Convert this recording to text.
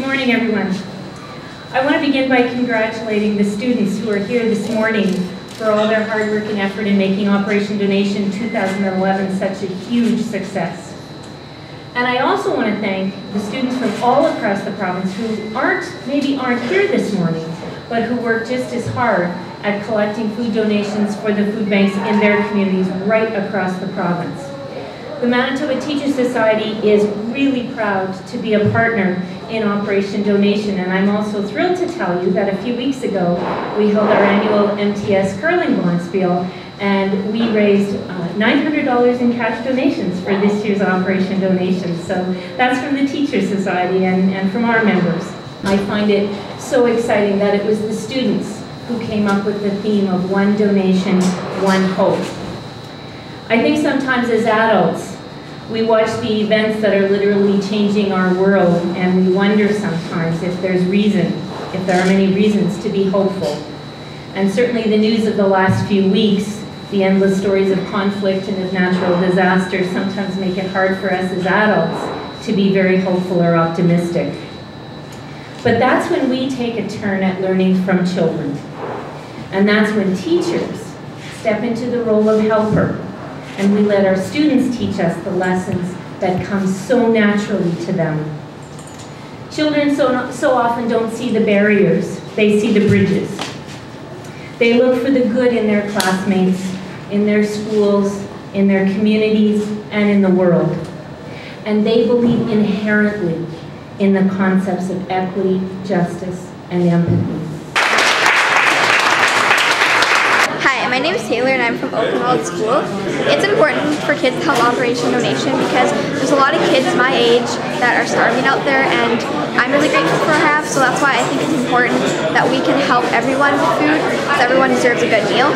morning, everyone. I want to begin by congratulating the students who are here this morning for all their hard work and effort in making Operation Donation 2011 such a huge success. And I also want to thank the students from all across the province who maybe aren't here this morning, but who work just as hard at collecting food donations for the food banks in their communities right across the province. The Manitoba Teachers Society is really proud to be a partner in Operation Donation, and I'm also thrilled to tell you that a few weeks ago we held our annual MTS Curling Bonspiel, and we raised $900 in cash donations for this year's Operation Donation. So that's from the Teachers Society and from our members. I find it so exciting that it was the students who came up with the theme of one donation, one hope. I think sometimes as adults, we watch the events that are literally changing our world, and we wonder sometimes if there are many reasons to be hopeful. And certainly the news of the last few weeks, the endless stories of conflict and of natural disasters sometimes make it hard for us as adults to be very hopeful or optimistic. But that's when we take a turn at learning from children. And that's when teachers step into the role of helper, and we let our students teach us the lessons that come so naturally to them. Children so often don't see the barriers, they see the bridges. They look for the good in their classmates, in their schools, in their communities, and in the world. And they believe inherently in the concepts of equity, justice, and empathy. My name is Taylor and I'm from Oakenwald School. It's important for kids to help Operation Donation because there's a lot of kids my age that are starving out there, and I'm really grateful for half, so that's why I think it's important that we can help everyone with food because everyone deserves a good meal.